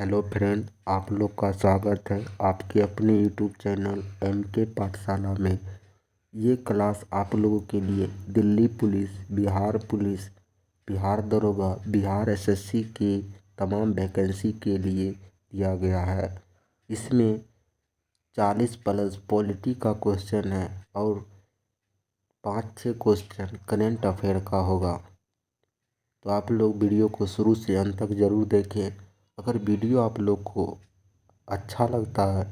Hello friend, आप लोग का स्वागत है आपके अपने यूट्यूब चैनल MK पाठशाला में। ये क्लास आप लोगों के लिए दिल्ली पुलिस, बिहार पुलिस, बिहार दरोगा, बिहार SSC के तमाम वैकेंसी के लिए दिया गया है। इसमें 40 प्लस पॉलिटी का क्वेश्चन है और 5-6 क्वेश्चन करेंट अफेयर का होगा। तो आप लोग वीडियो को शुरू से अंत तक ज़रूर देखें। अगर वीडियो आप लोग को अच्छा लगता है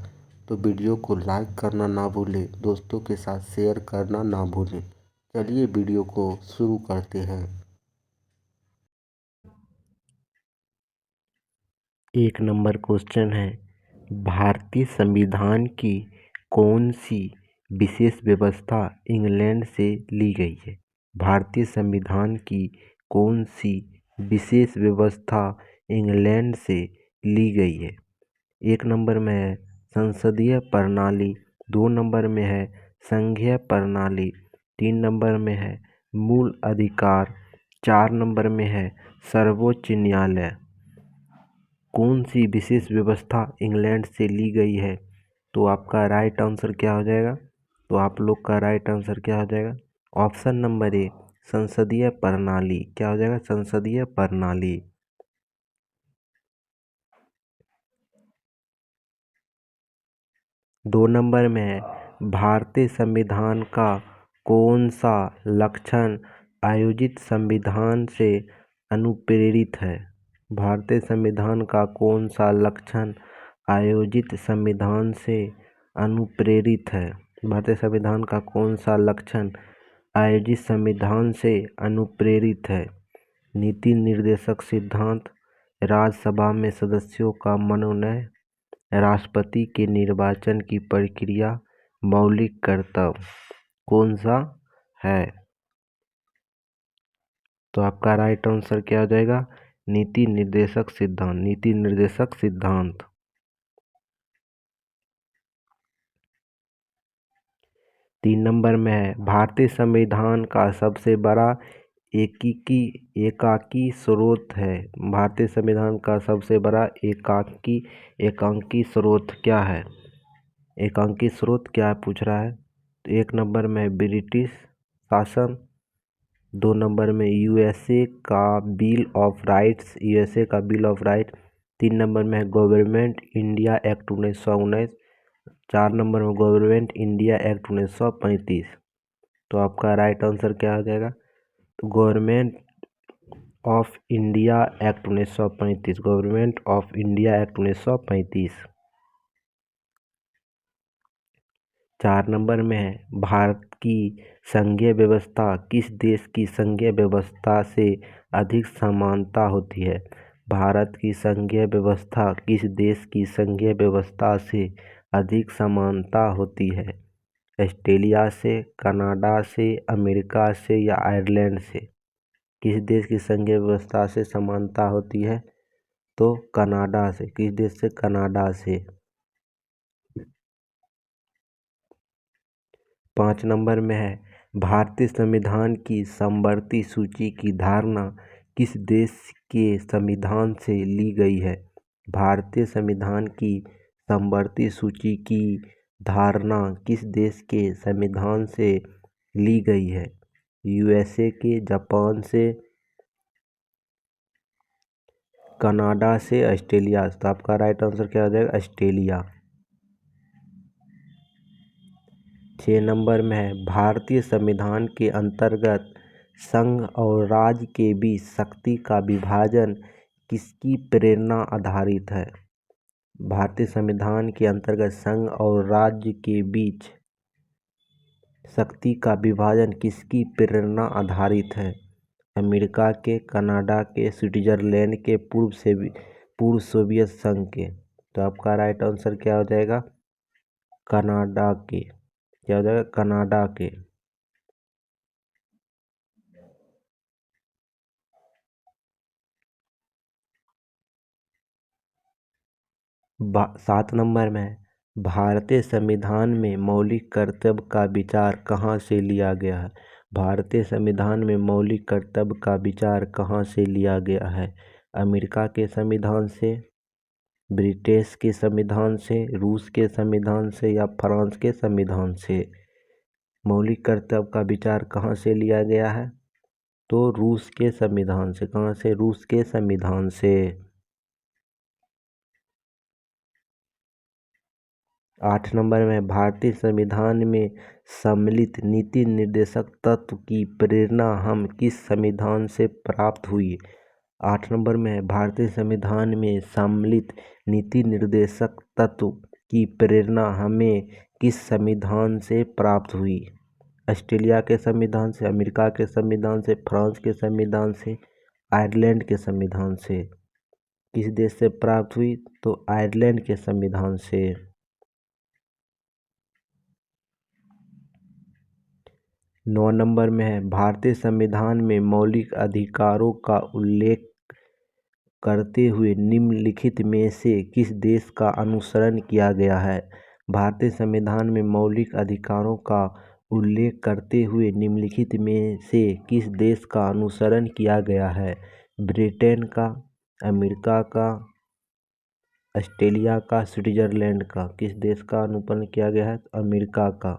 तो वीडियो को लाइक करना ना भूलें, दोस्तों के साथ शेयर करना ना भूलें। चलिए वीडियो को शुरू करते हैं। 1 नंबर क्वेश्चन है, भारतीय संविधान की कौन सी विशेष व्यवस्था इंग्लैंड से ली गई है? भारतीय संविधान की कौन सी विशेष व्यवस्था इंग्लैंड से ली गई है? 1 नंबर में है संसदीय प्रणाली, 2 नंबर में है संघीय प्रणाली, 3 नंबर में है मूल अधिकार, 4 नंबर में है सर्वोच्च न्यायालय। कौन सी विशेष व्यवस्था इंग्लैंड से ली गई है? तो आपका राइट आंसर क्या हो जाएगा? तो आप लोग का राइट आंसर क्या हो जाएगा? ऑप्शन नंबर ए, संसदीय प्रणाली। क्या हो जाएगा? संसदीय प्रणाली। 2 नंबर में है भारतीय संविधान का कौन सा लक्षण आयोजित संविधान से अनुप्रेरित है? भारतीय संविधान का कौन सा लक्षण आयोजित संविधान से अनुप्रेरित है? भारतीय संविधान का कौन सा लक्षण आयोजित संविधान से अनुप्रेरित है? नीति निर्देशक सिद्धांत, राज्यसभा में सदस्यों का मनोनयन, राष्ट्रपति के निर्वाचन की प्रक्रिया, मौलिक कर्तव्य। कौन सा है? तो आपका राइट आंसर क्या हो जाएगा? नीति निर्देशक सिद्धांत। नीति निर्देशक सिद्धांत। 3 नंबर में है भारतीय संविधान का सबसे बड़ा एकाकी स्रोत है। भारतीय संविधान का सबसे बड़ा एकांकी स्रोत क्या है? एकांकी स्रोत क्या पूछ रहा है? तो 1 नंबर में ब्रिटिश शासन, 2 नंबर में USA का बिल ऑफ राइट्स, USA का बिल ऑफ राइट, 3 नंबर में है गवर्नमेंट इंडिया एक्ट 1919, 4 नंबर में गवर्नमेंट इंडिया एक्ट 1935। तो आपका राइट आंसर क्या हो जाएगा? तो government of India act 1935। Government of India act 1935। 4 number में है भारत की संघीय व्यवस्था किस देश की संघीय व्यवस्था से अधिक समानता होती है? भारत की संघीय व्यवस्था किस देश की संघीय व्यवस्था से अधिक समानता होती है? ऑस्ट्रेलिया से, कनाडा से, अमेरिका से या आयरलैंड से? किस देश की संघीय व्यवस्था से समानता होती है? तो कनाडा से। किस देश से? कनाडा से। 5 नंबर में है भारतीय संविधान की समवर्ती सूची की धारणा किस देश के संविधान से ली गई है? भारतीय संविधान की समवर्ती सूची की धारणा किस देश के संविधान से ली गई है? USA के, जापान से, कनाडा से, ऑस्ट्रेलिया से। तो आपका राइट आंसर क्या हो जाएगा? ऑस्ट्रेलिया। 6 नंबर में है भारतीय संविधान के अंतर्गत संघ और राज्य के बीच शक्ति का विभाजन किसकी प्रेरणा आधारित है? भारतीय संविधान के अंतर्गत संघ और राज्य के बीच शक्ति का विभाजन किसकी प्रेरणा आधारित है? अमेरिका के, कनाडा के, स्विट्जरलैंड के, पूर्व सोवियत संघ के। तो आपका राइट आंसर क्या हो जाएगा? कनाडा के। क्या हो जाएगा? कनाडा के। 7 नंबर में भारतीय संविधान में मौलिक कर्तव्य का विचार कहाँ से लिया गया है? भारतीय संविधान में मौलिक कर्तव्य का विचार कहाँ से लिया गया है? अमेरिका के संविधान से, ब्रिटिश के संविधान से, रूस के संविधान से या फ्रांस के संविधान से। मौलिक कर्तव्य का विचार कहाँ से लिया गया है? तो रूस के संविधान से। कहाँ से? रूस के संविधान से। 8 नंबर में भारतीय संविधान में सम्मिलित नीति निर्देशक तत्व की प्रेरणा हम किस संविधान से प्राप्त हुई? 8 नंबर में भारतीय संविधान में सम्मिलित नीति निर्देशक तत्व की प्रेरणा हमें किस संविधान से प्राप्त हुई? ऑस्ट्रेलिया के संविधान से, अमेरिका के संविधान से, फ्रांस के संविधान से, आयरलैंड के संविधान से। किस देश से प्राप्त हुई? तो आयरलैंड के संविधान से। 9 नंबर में है भारतीय संविधान में मौलिक अधिकारों का उल्लेख करते हुए निम्नलिखित में से किस देश का अनुसरण किया गया है? भारतीय संविधान में मौलिक अधिकारों का उल्लेख करते हुए निम्नलिखित में से किस देश का अनुसरण किया गया है? ब्रिटेन का, अमेरिका का, ऑस्ट्रेलिया का, स्विट्जरलैंड का। किस देश का अनुसरण किया गया है? अमेरिका का।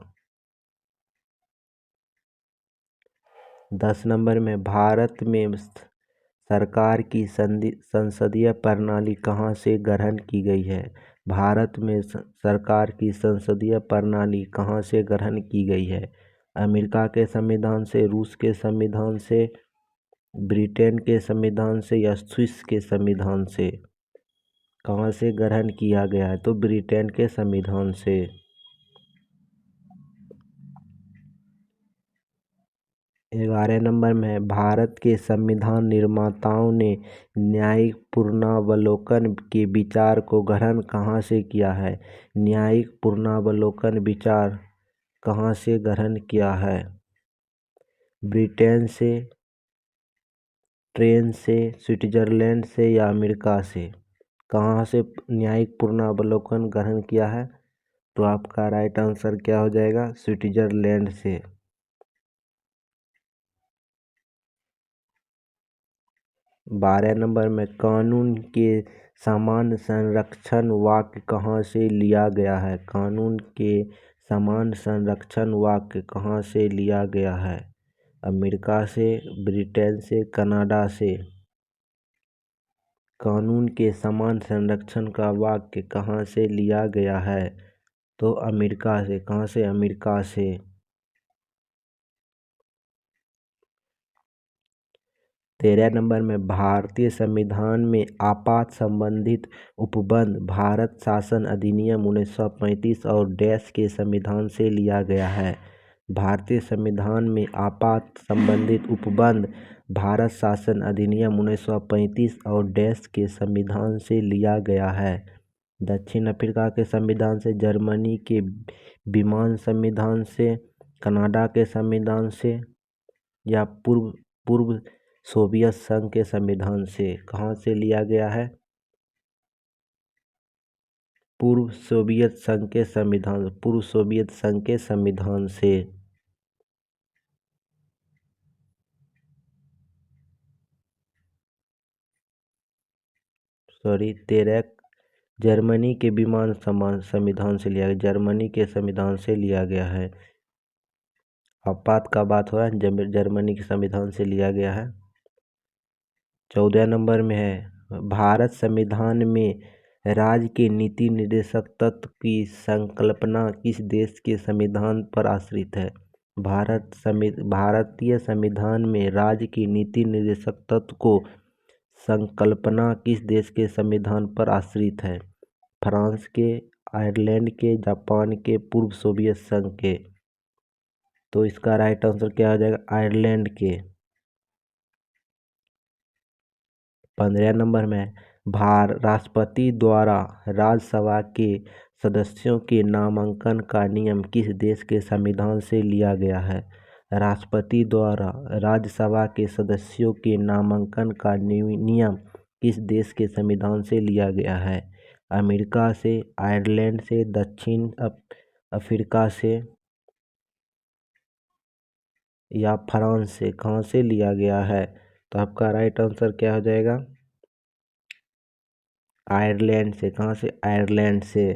10 नंबर में भारत में सरकार की संसदीय प्रणाली कहाँ से ग्रहण की गई है? भारत में सरकार की संसदीय प्रणाली कहाँ से ग्रहण की गई है? अमेरिका के संविधान से, रूस के संविधान से, ब्रिटेन के संविधान से या स्विस के संविधान से। कहाँ से ग्रहण किया गया है? तो ब्रिटेन के संविधान से। 11 नंबर में है भारत के संविधान निर्माताओं ने न्यायिक पुनरावलोकन के विचार को ग्रहण कहाँ से किया है? न्यायिक पुनरावलोकन विचार कहाँ से ग्रहण किया है? ब्रिटेन से, ट्रेन से, स्विट्जरलैंड से या अमेरिका से। कहाँ से न्यायिक पुनरावलोकन ग्रहण किया है? तो आपका राइट आंसर क्या हो जाएगा? स्विट्जरलैंड से। 12 नंबर में कानून के समान संरक्षण वाक्य कहाँ से लिया गया है? कानून के समान संरक्षण वाक्य कहाँ से लिया गया है? अमेरिका से, ब्रिटेन से, कनाडा से। कानून के समान संरक्षण का वाक्य कहाँ से लिया गया है? तो अमेरिका से। कहाँ से? अमेरिका से। 13 नंबर में भारतीय संविधान में आपात संबंधित उपबंध भारत शासन अधिनियम 1935 और डैश के संविधान से लिया गया है। भारतीय संविधान में आपात संबंधित उपबंध भारत शासन अधिनियम 1935 और डैश के संविधान से लिया गया है। दक्षिण अफ्रीका के संविधान से, जर्मनी के विमान संविधान से, कनाडा के संविधान से या पूर्व सोवियत संघ के संविधान से। कहाँ से लिया गया है? पूर्व सोवियत संघ के संविधान, पूर्व सोवियत संघ के संविधान से। सॉरी, 13 जर्मनी के विमान संविधान से लिया गया, जर्मनी के संविधान से लिया गया है। आपात का बात हो रहा है, जर्मनी के संविधान से लिया गया है। 14 नंबर में है भारत संविधान में राज्य के नीति निर्देशक तत्व की संकल्पना किस देश के संविधान पर आश्रित है? भारतीय संविधान में राज्य की नीति निर्देशक तत्व को संकल्पना किस देश के संविधान पर आश्रित है? फ्रांस के, आयरलैंड के, जापान के, पूर्व सोवियत संघ के। तो इसका राइट आंसर क्या हो जाएगा? आयरलैंड के। 15 नंबर में राष्ट्रपति द्वारा राज्यसभा के सदस्यों के नामांकन का नियम किस देश के संविधान से लिया गया है? राष्ट्रपति द्वारा राज्यसभा के सदस्यों के नामांकन का नियम किस देश के संविधान से लिया गया है? अमेरिका से, आयरलैंड से, दक्षिण अफ्रीका से या फ्रांस से। कहाँ से लिया गया है? तो आपका राइट आंसर क्या हो जाएगा? आयरलैंड से। कहाँ से? आयरलैंड से।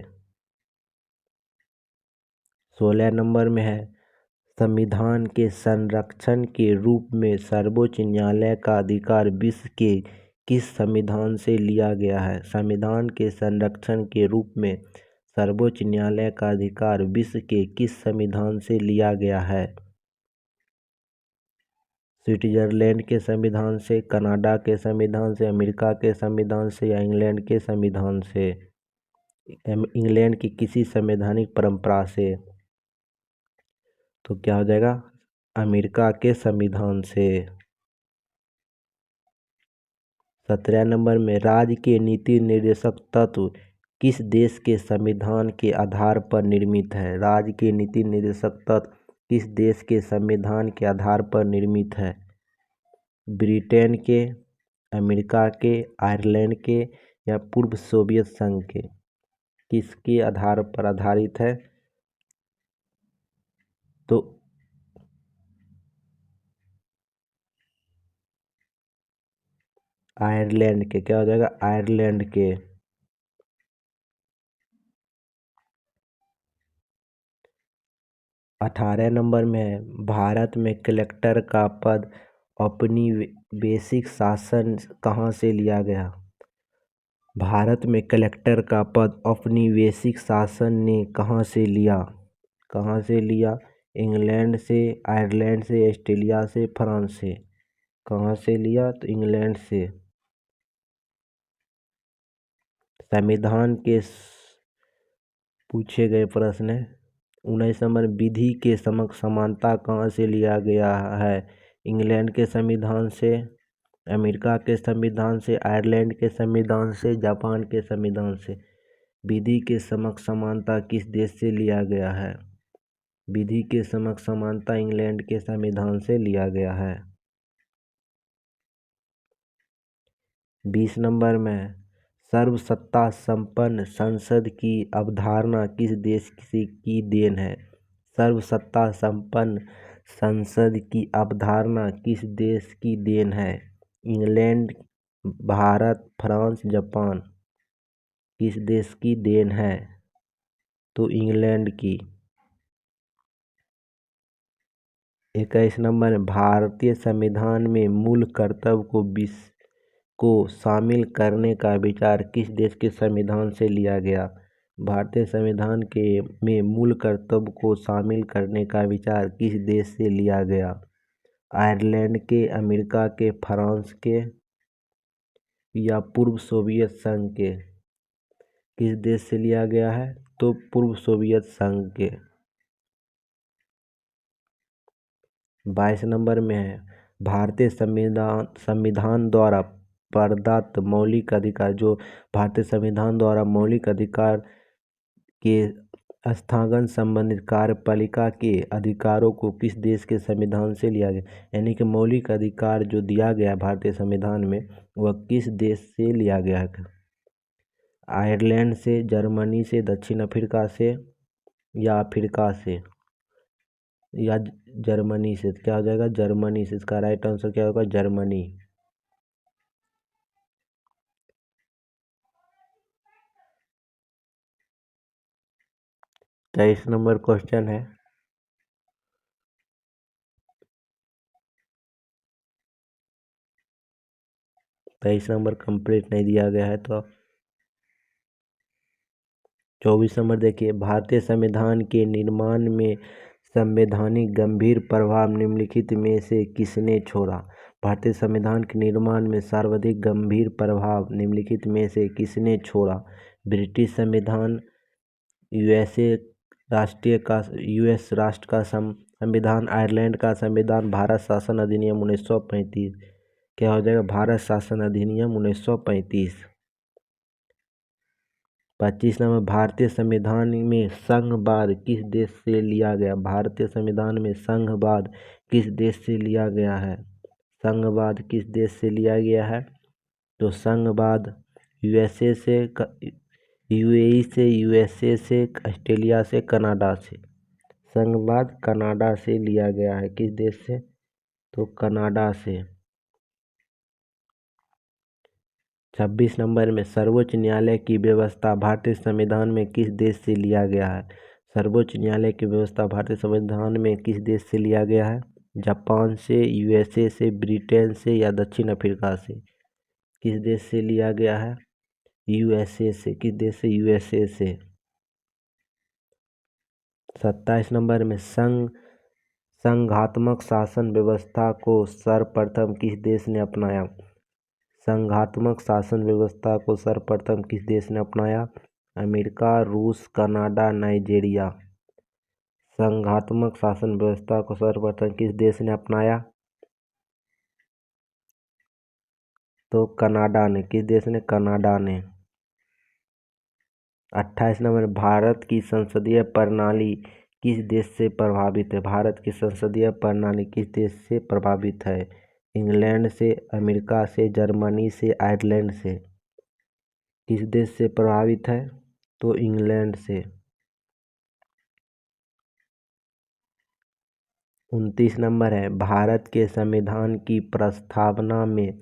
16 नंबर में है, संविधान के संरक्षण के रूप में सर्वोच्च न्यायालय का अधिकार विश्व के किस संविधान से लिया गया है? संविधान के संरक्षण के रूप में सर्वोच्च न्यायालय का अधिकार विश्व के किस संविधान से लिया गया है? स्विट्जरलैंड के संविधान से, कनाडा के संविधान से, अमेरिका के संविधान से या इंग्लैंड के संविधान से? इंग्लैंड की किसी संवैधानिक परंपरा से। तो क्या हो जाएगा? अमेरिका के संविधान से। 17 नंबर में, राज्य के नीति निर्देशक तत्व किस देश के संविधान के आधार पर निर्मित है? राज्य के नीति निर्देशक तत्व किस देश के संविधान के आधार पर निर्मित है? ब्रिटेन के, अमेरिका के, आयरलैंड के या पूर्व सोवियत संघ के? किसके आधार पर आधारित है? तो आयरलैंड के। क्या हो जाएगा? आयरलैंड के। 18 नंबर में है, भारत में कलेक्टर का पद औपनिवेशिक शासन कहाँ से लिया गया? भारत में कलेक्टर का पद औपनिवेशिक शासन ने कहाँ से लिया? कहाँ से लिया? इंग्लैंड से, आयरलैंड से, ऑस्ट्रेलिया से, फ्रांस से? कहाँ से लिया? तो इंग्लैंड से। संविधान के पूछे गए प्रश्न है। 19 नंबर, विधि के समक्ष समानता कहाँ से लिया गया है? इंग्लैंड के संविधान से, अमेरिका के संविधान से, आयरलैंड के संविधान से, जापान के संविधान से? विधि के समक्ष समानता किस देश से लिया गया है? विधि के समक्ष समानता इंग्लैंड के संविधान से लिया गया है। 20 नंबर में, सर्वसत्ता संपन्न संसद की अवधारणा किस देश की देन है? सर्वसत्ता संपन्न संसद की अवधारणा किस देश की देन है? England, Bharat, France, Japan? किस देश की देन है? तो इंग्लैंड की। 21 नंबर में, भारतीय संविधान में मूल कर्तव्य को शामिल करने का विचार किस देश के संविधान से लिया गया? भारतीय संविधान के में मूल कर्तव्य को शामिल करने का विचार किस देश से लिया गया? आयरलैंड के, अमेरिका के, फ्रांस के या पूर्व सोवियत संघ के? किस देश से लिया गया है? तो पूर्व सोवियत संघ के। 22 नंबर में है, भारतीय संविधान द्वारा प्रदत्त मौलिक अधिकार, जो भारतीय संविधान द्वारा मौलिक अधिकार के स्थगन संबंधित कार्यपालिका के अधिकारों को किस देश के संविधान से लिया गया? यानी कि मौलिक अधिकार जो दिया गया भारतीय संविधान में, वह किस देश से लिया गया है? आयरलैंड से, जर्मनी से, दक्षिण अफ्रीका से या अफ्रीका से या जर्मनी से? क्या हो जाएगा? जर्मनी से। इसका राइट आंसर क्या होगा? जर्मनी। 23 नंबर क्वेश्चन है, 23 नंबर कंप्लीट नहीं दिया गया है तो 24 नंबर देखिए, भारतीय संविधान के निर्माण में संवैधानिक गंभीर प्रभाव निम्नलिखित में से किसने छोड़ा? भारतीय संविधान के निर्माण में सर्वाधिक गंभीर प्रभाव निम्नलिखित में से किसने छोड़ा? ब्रिटिश संविधान, यूएसए यूएस राष्ट्र का संविधान, आयरलैंड का संविधान, भारत शासन अधिनियम 1935? क्या हो जाएगा? भारत शासन अधिनियम 1935। 25 नंबर, भारतीय संविधान में संघवाद किस देश से लिया गया? भारतीय संविधान में संघवाद किस देश से लिया गया है? संघवाद किस देश से लिया गया है? तो संघवाद यूएसए से, यूएई से, यूएसए से, ऑस्ट्रेलिया से, कनाडा से? संघवाद कनाडा से लिया गया है। किस देश से? तो कनाडा से। 26 नंबर में सर्वोच्च न्यायालय की व्यवस्था भारतीय संविधान में किस देश से लिया गया है? सर्वोच्च न्यायालय की व्यवस्था भारतीय संविधान में किस देश से लिया गया है? जापान से, यूएसए से, ब्रिटेन से या दक्षिण अफ्रीका से? किस देश से लिया गया है? यूएसए से। किस देश से? यूएसए से। 27 नंबर में संघात्मक शासन व्यवस्था को सर्वप्रथम किस देश ने अपनाया? संघात्मक शासन व्यवस्था को सर्वप्रथम किस देश ने अपनाया? अमेरिका, रूस, कनाडा, नाइजीरिया। संघात्मक शासन व्यवस्था को सर्वप्रथम किस देश ने अपनाया? तो कनाडा ने। किस देश ने? कनाडा ने। 28 नंबर, भारत की संसदीय प्रणाली किस देश से प्रभावित है? भारत की संसदीय प्रणाली किस देश से प्रभावित है? इंग्लैंड से, अमेरिका से, जर्मनी से, आयरलैंड से? किस देश से प्रभावित है? तो इंग्लैंड से। 29 नंबर है, भारत के संविधान की प्रस्तावना में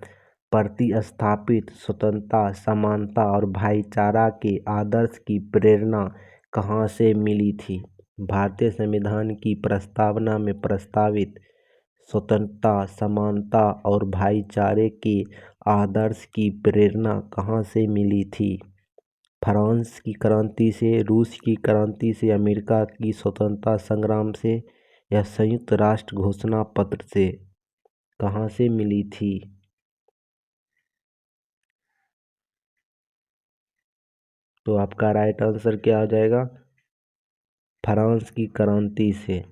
प्रतिस्थापित स्वतंत्रता, समानता और भाईचारा के आदर्श की प्रेरणा कहाँ से मिली थी? भारतीय संविधान की प्रस्तावना में प्रस्तावित स्वतंत्रता, समानता और भाईचारे के आदर्श की प्रेरणा कहाँ से मिली थी? फ्रांस की क्रांति से, रूस की क्रांति से, अमेरिका की स्वतंत्रता संग्राम से या संयुक्त राष्ट्र घोषणा पत्र से? कहाँ से मिली थी? तो आपका राइट आंसर क्या हो जाएगा? फ्रांस की क्रांति से।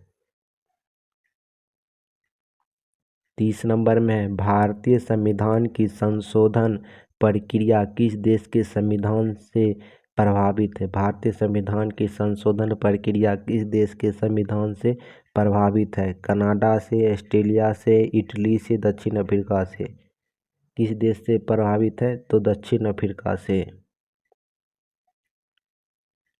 30 नंबर में है, भारतीय संविधान की संशोधन प्रक्रिया किस देश के संविधान से प्रभावित है? भारतीय संविधान की संशोधन प्रक्रिया किस देश के संविधान से प्रभावित है? कनाडा से, ऑस्ट्रेलिया से, इटली से, दक्षिण अफ्रीका से? किस देश से प्रभावित है? तो दक्षिण अफ्रीका से।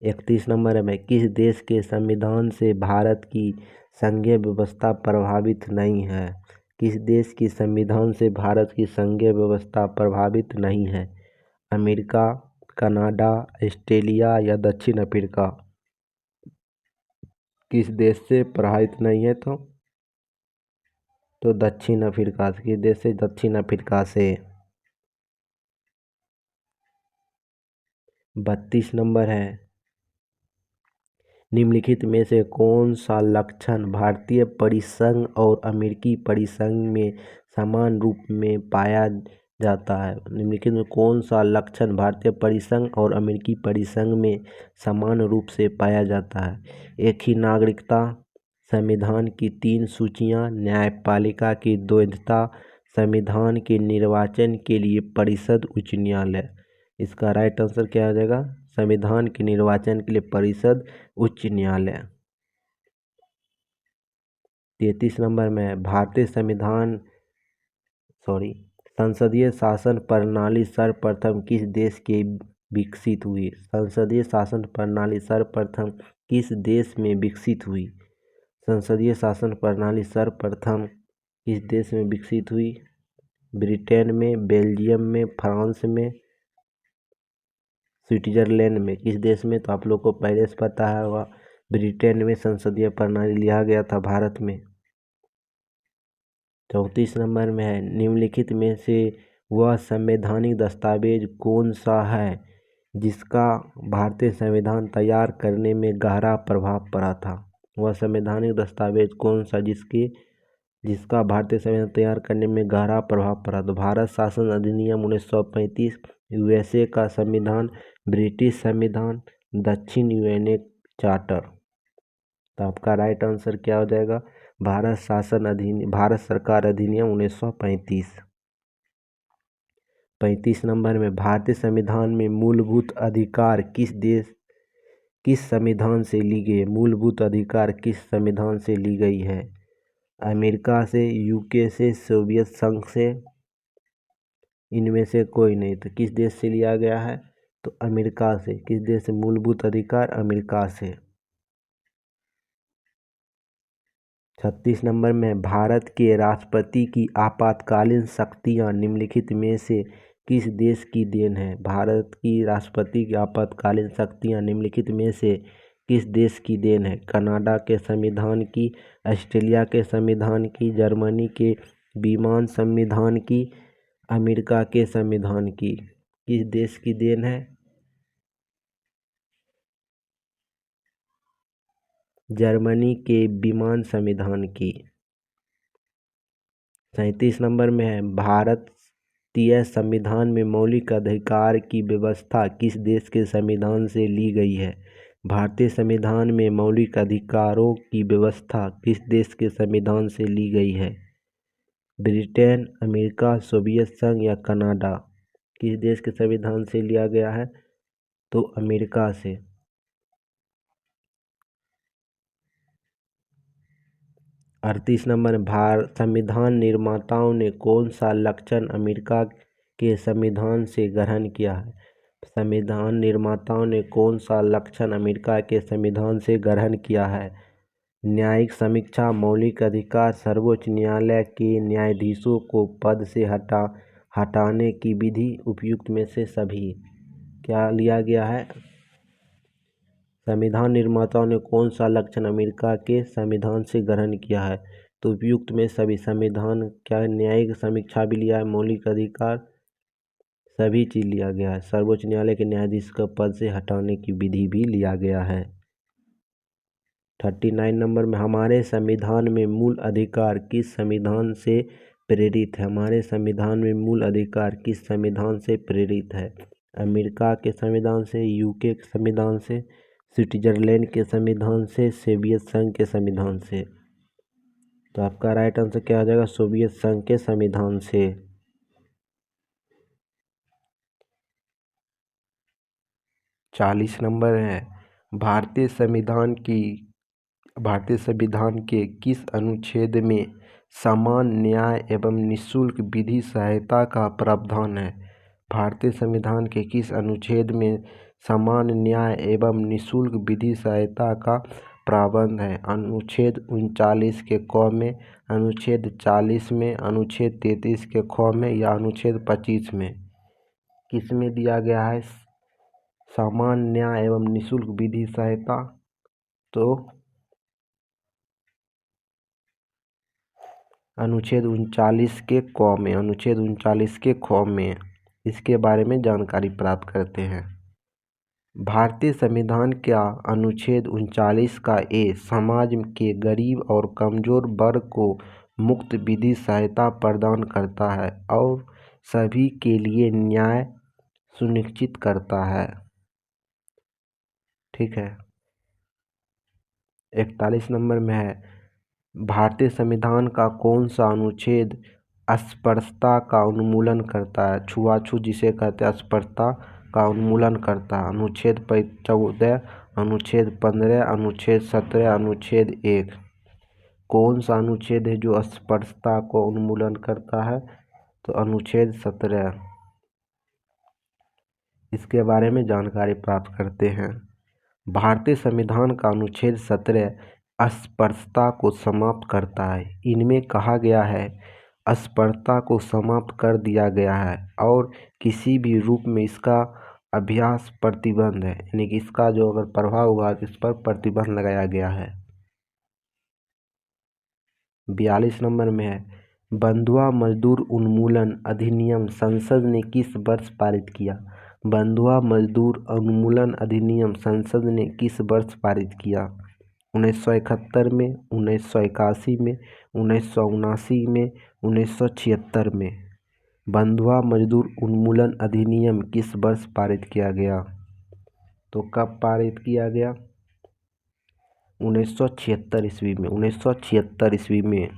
31 नंबर में, किस देश के संविधान से भारत की संघीय व्यवस्था प्रभावित नहीं है? किस देश की संविधान से भारत की संघीय व्यवस्था प्रभावित नहीं है? अमेरिका, कनाडा, ऑस्ट्रेलिया या दक्षिण अफ्रीका? किस देश से प्रभावित नहीं है? तो दक्षिण अफ्रीका से। किस देश से? दक्षिण अफ्रीका से। 32 नंबर है, निम्नलिखित में से कौन सा लक्षण भारतीय परिसंघ और अमेरिकी परिसंघ में समान रूप में पाया जाता है? निम्नलिखित में कौन सा लक्षण भारतीय परिसंघ और अमेरिकी परिसंघ में समान रूप से पाया जाता है? एक ही नागरिकता, संविधान की 3 सूचियां, न्यायपालिका की द्वैधता, संविधान के निर्वाचन के लिए परिषद उच्च न्यायालय। इसका राइट आंसर क्या हो जाएगा? संविधान के निर्वाचन के लिए परिषद उच्च न्यायालय। 33 नंबर में भारतीय संसदीय शासन प्रणाली सर्वप्रथम किस देश के विकसित हुई? संसदीय शासन प्रणाली सर्वप्रथम किस देश में विकसित हुई? संसदीय शासन प्रणाली सर्वप्रथम किस देश में विकसित हुई? ब्रिटेन में, बेल्जियम में, फ्रांस में, स्विट्जरलैंड में? किस देश में? तो आप लोग को पहले से पता है, वह ब्रिटेन में संसदीय प्रणाली लिया गया था भारत में। 34 नंबर में है, निम्नलिखित में से वह संवैधानिक दस्तावेज कौन सा है जिसका भारतीय संविधान तैयार करने में गहरा प्रभाव पड़ा था? वह संवैधानिक दस्तावेज कौन सा जिसका भारतीय संविधान तैयार करने में गहरा प्रभाव पड़ा? तो भारत शासन अधिनियम 1935, यूएसए का संविधान, ब्रिटिश संविधान, दक्षिण यूएनए चार्टर। तो आपका राइट आंसर क्या हो जाएगा? भारत सरकार अधिनियम 1935। 35 नंबर में, भारतीय संविधान में मूलभूत अधिकार किस संविधान से ली गई है? मूलभूत अधिकार किस संविधान से ली गई है? अमेरिका से, यूके से, सोवियत संघ से? इनमें से कोई नहीं। तो किस देश से लिया गया है? तो अमेरिका से। किस देश से मूलभूत अधिकार? अमेरिका से। 36 नंबर में, भारत के राष्ट्रपति की आपातकालीन शक्तियां निम्नलिखित में से किस देश की देन है? भारत की राष्ट्रपति की आपातकालीन शक्तियाँ निम्नलिखित में से किस देश की देन है? कनाडा के संविधान की, ऑस्ट्रेलिया के संविधान की, जर्मनी के विमान संविधान की, अमेरिका के संविधान की? किस देश की देन है? जर्मनी के विमान संविधान की। 37 नंबर में है, भारतीय संविधान में मौलिक अधिकार की व्यवस्था किस देश के संविधान से ली गई है? भारतीय संविधान में मौलिक अधिकारों की व्यवस्था किस देश के संविधान से ली गई है? ब्रिटेन, अमेरिका, सोवियत संघ या कनाडा? किस देश के संविधान से लिया गया है? तो अमेरिका से। 38 नंबर, संविधान निर्माताओं ने कौन सा लक्षण अमेरिका के संविधान से ग्रहण किया है? संविधान निर्माताओं ने कौन सा लक्षण अमेरिका के संविधान से ग्रहण किया है? न्यायिक समीक्षा, मौलिक अधिकार, सर्वोच्च न्यायालय के न्यायाधीशों को पद से हटाने की विधि, उपयुक्त में से सभी? क्या लिया गया है? संविधान निर्माताओं ने कौन सा लक्षण अमेरिका के संविधान से ग्रहण किया है? तो उपयुक्त में सभी। संविधान क्या, न्यायिक समीक्षा भी लिया है, मौलिक अधिकार, सभी चीज लिया गया है। सर्वोच्च न्यायालय के न्यायाधीश का पद से हटाने की विधि भी लिया गया है। 39 नंबर में, हमारे संविधान में मूल अधिकार किस संविधान से प्रेरित है? हमारे संविधान में मूल अधिकार किस संविधान से प्रेरित है? अमेरिका के संविधान से, यूके के संविधान से, स्विट्जरलैंड के संविधान से, सोवियत संघ के संविधान से? तो आपका राइट आंसर क्या हो जाएगा? सोवियत संघ के संविधान से। 40 नंबर है, भारतीय संविधान के किस अनुच्छेद में समान न्याय एवं निःशुल्क विधि सहायता का प्रावधान है? भारतीय संविधान के किस अनुच्छेद में समान न्याय एवं निःशुल्क विधि सहायता का प्रावधान है? अनुच्छेद 39 के क में, अनुच्छेद 40 में, अनुच्छेद 33 के ख में या अनुच्छेद 25 में? किस में दिया गया है समान न्याय एवं निःशुल्क विधि सहायता? तो अनुच्छेद 39 के क में, अनुच्छेद 39 के ख में। इसके बारे में जानकारी प्राप्त करते हैं। भारतीय संविधान का अनुच्छेद 39 का ए समाज के गरीब और कमजोर वर्ग को मुफ्त विधि सहायता प्रदान करता है और सभी के लिए न्याय सुनिश्चित करता है। ठीक है। 41 नंबर में है, भारतीय संविधान का कौन सा अनुच्छेद अस्पृश्यता का उन्मूलन करता है? छुआछूत जिसे कहते हैं अस्पृश्यता का उन्मूलन करता है। अनुच्छेद 14, अनुच्छेद 15, अनुच्छेद 17, अनुच्छेद 1? कौन सा अनुच्छेद है जो अस्पृश्यता को उन्मूलन करता है? तो अनुच्छेद 17। इसके बारे में जानकारी प्राप्त करते हैं। भारतीय संविधान का अनुच्छेद 17 अस्पृश्यता को समाप्त करता है। इनमें कहा गया है, अस्पृश्यता को समाप्त कर दिया गया है और किसी भी रूप में इसका अभ्यास प्रतिबंध है, यानी कि इसका जो अगर प्रभाव हुआ तो इस पर प्रतिबंध लगाया गया है। 42 नंबर में है, बंधुआ मजदूर उन्मूलन अधिनियम संसद ने किस वर्ष पारित किया? बंधुआ मजदूर उन्मूलन अधिनियम संसद ने किस वर्ष पारित किया? 1971 में, 1981 में, 1979 में, 1976 में? बंधुआ मजदूर उन्मूलन अधिनियम किस वर्ष पारित किया गया? तो कब पारित किया गया? 1976 ईस्वी में। 1976 ईस्वी में।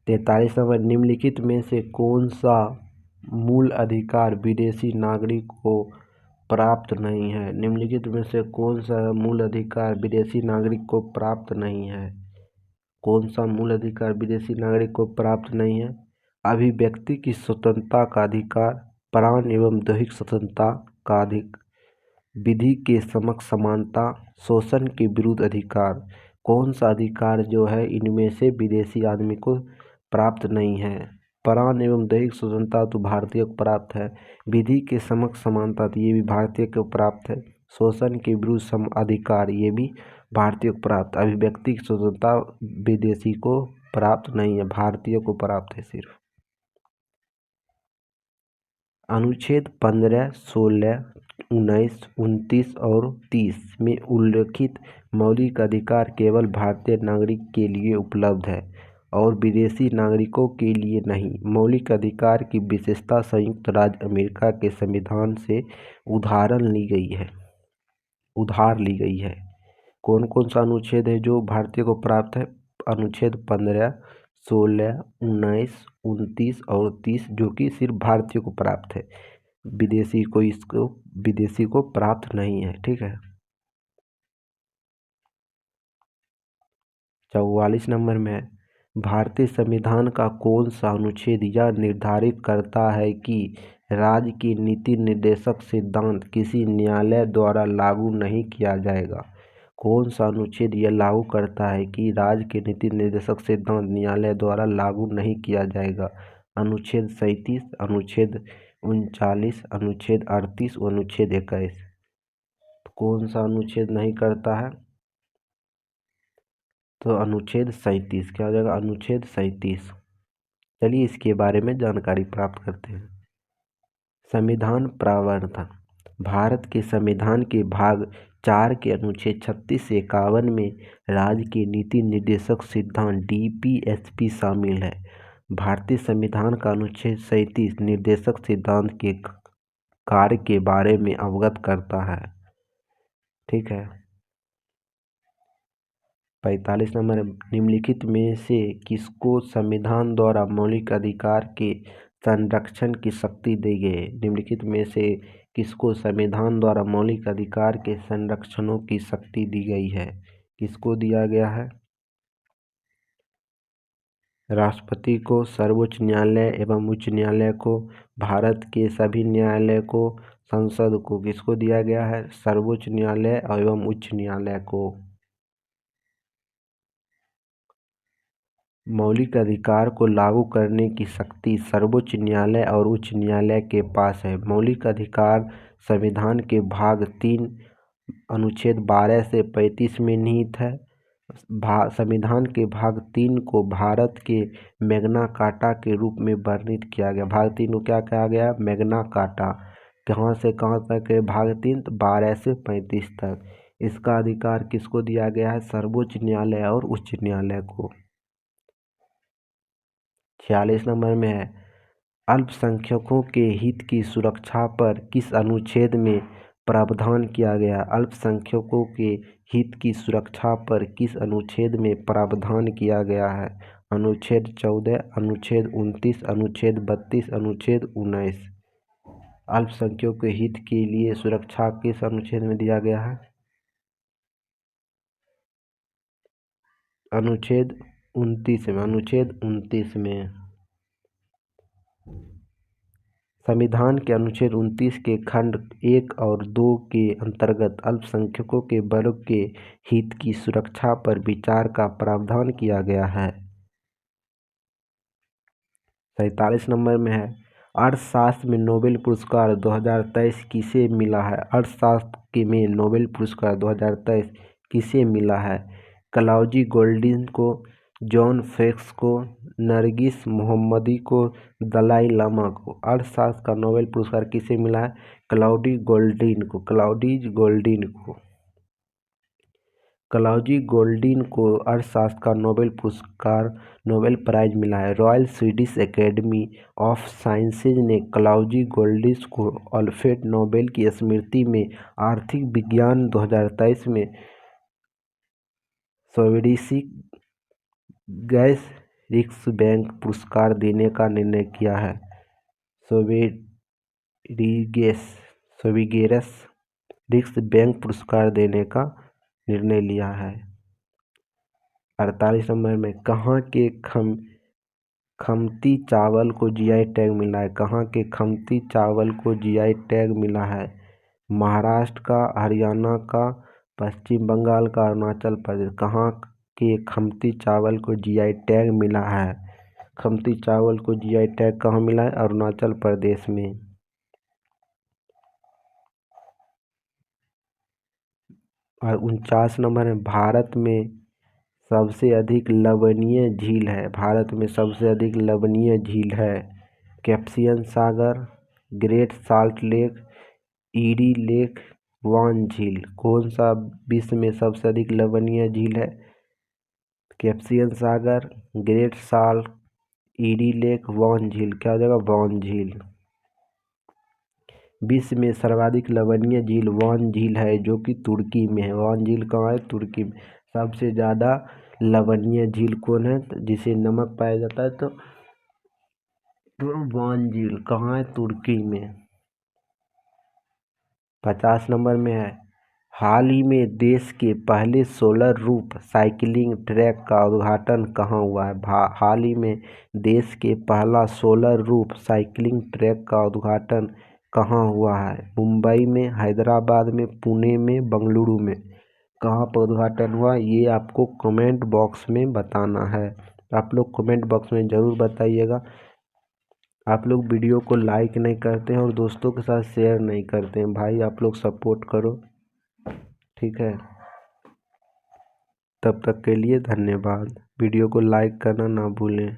43 नंबर, निम्नलिखित में से कौन सा मूल अधिकार विदेशी नागरिक को प्राप्त नहीं है? निम्नलिखित में से कौन सा मूल अधिकार विदेशी नागरिक को प्राप्त नहीं है? कौन सा मूल अधिकार विदेशी नागरिक को प्राप्त नहीं है? अभिव्यक्ति की स्वतंत्रता का अधिकार, प्राण एवं दैहिक स्वतंत्रता का अधिकार, विधि के समक्ष समानता, शोषण के विरुद्ध अधिकार? कौन सा अधिकार जो है इनमें से विदेशी आदमी को प्राप्त नहीं है। प्राण एवं दैहिक स्वतंत्रता तो भारतीय को प्राप्त है। विधि के समक्ष समानता तो ये भी भारतीय को प्राप्त है। शोषण के विरुद्ध सम अधिकार ये भी भारतीय को प्राप्त। अभिव्यक्ति की स्वतंत्रता विदेशी को प्राप्त नहीं है, भारतीय को प्राप्त है सिर्फ। अनुच्छेद 15, 16, 19, 29 और 30 में उल्लिखित मौलिक अधिकार केवल भारतीय नागरिक के लिए उपलब्ध है और विदेशी नागरिकों के लिए नहीं। मौलिक अधिकार की विशेषता संयुक्त राज्य अमेरिका के संविधान से उधार ली गई है। कौन कौन सा अनुच्छेद है जो भारतीय को प्राप्त है? अनुच्छेद 15, 16, 19, 29 और 30 जो कि सिर्फ भारतीय को प्राप्त है, विदेशी को प्राप्त नहीं है। ठीक है। 44 नंबर में है, भारतीय संविधान का कौन सा अनुच्छेद यह निर्धारित करता है कि राज्य की नीति निर्देशक सिद्धांत किसी न्यायालय द्वारा लागू नहीं किया जाएगा? कौन सा अनुच्छेद यह लागू करता है कि राज्य के नीति निर्देशक सिद्धांत न्यायालय द्वारा लागू नहीं किया जाएगा? अनुच्छेद 37, अनुच्छेद 39, अनुच्छेद 38 और अनुच्छेद 21। कौन सा अनुच्छेद नहीं करता है? तो अनुच्छेद 37। क्या हो जाएगा? अनुच्छेद 37। चलिए इसके बारे में जानकारी प्राप्त करते हैं। संविधान प्रावधान। भारत के संविधान के भाग 4 के अनुच्छेद 36 से 51 में राज्य के नीति निर्देशक सिद्धांत DPSP शामिल है। भारतीय संविधान का अनुच्छेद 37 निर्देशक सिद्धांत के कार्य के बारे में अवगत करता है। ठीक है। 45 नंबर, निम्नलिखित में से किसको संविधान द्वारा मौलिक अधिकार के संरक्षण की शक्ति दी गई है? निम्नलिखित में से किसको संविधान द्वारा मौलिक अधिकार के संरक्षणों की शक्ति दी गई है? किसको दिया गया है? राष्ट्रपति को, सर्वोच्च न्यायालय एवं उच्च न्यायालय को, भारत के सभी न्यायालय को, संसद को। किसको दिया गया है? सर्वोच्च न्यायालय एवं उच्च न्यायालय को। मौलिक अधिकार को लागू करने की शक्ति सर्वोच्च न्यायालय और उच्च न्यायालय के पास है। मौलिक अधिकार संविधान के भाग 3 अनुच्छेद 12 से 35 में निहित है। संविधान के भाग 3 को भारत के मैग्ना कार्टा के रूप में वर्णित किया गया। भाग 3 को क्या कहा गया? Magna carta. कहाँ से कहाँ तक है भाग 3? 12 से 35 तक। इसका अधिकार किसको दिया गया है? सर्वोच्च न्यायालय और उच्च न्यायालय को। 46 नंबर में है, अल्पसंख्यकों के हित की सुरक्षा पर किस अनुच्छेद में प्रावधान किया गया? अल्पसंख्यकों के हित की सुरक्षा पर किस अनुच्छेद में प्रावधान किया गया है? अनुच्छेद 14, अनुच्छेद 29, अनुच्छेद 32, अनुच्छेद 19। अल्पसंख्यकों के हित के लिए सुरक्षा किस अनुच्छेद में दिया गया है? अनुच्छेद 29 में। अनुच्छेद 29 में। संविधान के अनुच्छेद 29 के खंड 1 और 2 के अंतर्गत अल्पसंख्यकों के वर्ग के हित की सुरक्षा पर विचार का प्रावधान किया गया है। 47 नंबर में है, अर्थशास्त्र में नोबेल पुरस्कार 2023 किसे मिला है? अर्थशास्त्र में नोबेल पुरस्कार 2023 किसे मिला है? क्लाउडी गोल्डिन को, जॉन फेक्स को, नरगिस मोहम्मदी को, दलाई लामा को। अर्थशास्त्र का नोबेल पुरस्कार किसे मिला है? क्लाउडी गोल्डिन को। क्लाउडी गोल्डिन को। क्लाउडी गोल्डिन को अर्थशास्त्र का नोबेल पुरस्कार, नोबेल प्राइज मिला है। Royal Swedish academy of sciences ने क्लाउडी गोल्डिन को अल्फ्रेड नोबेल की स्मृति में आर्थिक विज्ञान 2023 में स्वीडिश गैस रिक्सबैंक पुरस्कार देने का निर्णय किया है। स्वीगेरस रिक्सबैंक पुरस्कार देने का निर्णय लिया है। 48 नंबर में, कहाँ के खमती चावल को जीआई टैग मिला है? कहाँ के खमती चावल को जीआई टैग मिला है? महाराष्ट्र का, हरियाणा का, पश्चिम बंगाल का, अरुणाचल प्रदेश। कहाँ के खमती चावल को जीआई टैग मिला है? खमती चावल को जीआई टैग कहाँ मिला है? अरुणाचल प्रदेश में। और 49 नंबर है, भारत में सबसे अधिक लवणीय झील है। भारत में सबसे अधिक लवणीय झील है कैस्पियन सागर, Great Salt Lake, Erie lake, Van झील। कौन सा विश्व में सबसे अधिक लवणीय झील है? कैस्पियन सागर, Great salt, eerie lake, Van झील। क्या हो जाएगा? वान झील। विश्व में सर्वाधिक लवणीय झील वान झील है, जो कि तुर्की में है। वान झील कहाँ है? तुर्की में। सबसे ज़्यादा लवणीय झील कौन है? जिसे नमक पाया जाता है तो वान झील कहाँ है? तुर्की में। 50 नंबर में है, हाल ही में देश के पहले सोलर रूफ साइकिलिंग ट्रैक का उद्घाटन कहाँ हुआ है? हाल ही में देश के पहला सोलर रूफ साइकिलिंग ट्रैक का उद्घाटन कहाँ हुआ है? मुंबई में, हैदराबाद में, पुणे में, बेंगलुरु में। कहाँ पर उद्घाटन हुआ ये आपको कमेंट बॉक्स में बताना है। आप लोग कमेंट बॉक्स में ज़रूर बताइएगा। आप लोग वीडियो को लाइक नहीं करते हैं और दोस्तों के साथ शेयर नहीं करते हैं भाई, आप लोग सपोर्ट करो, ठीक है। तब तक के लिए धन्यवाद। वीडियो को लाइक करना ना भूलें।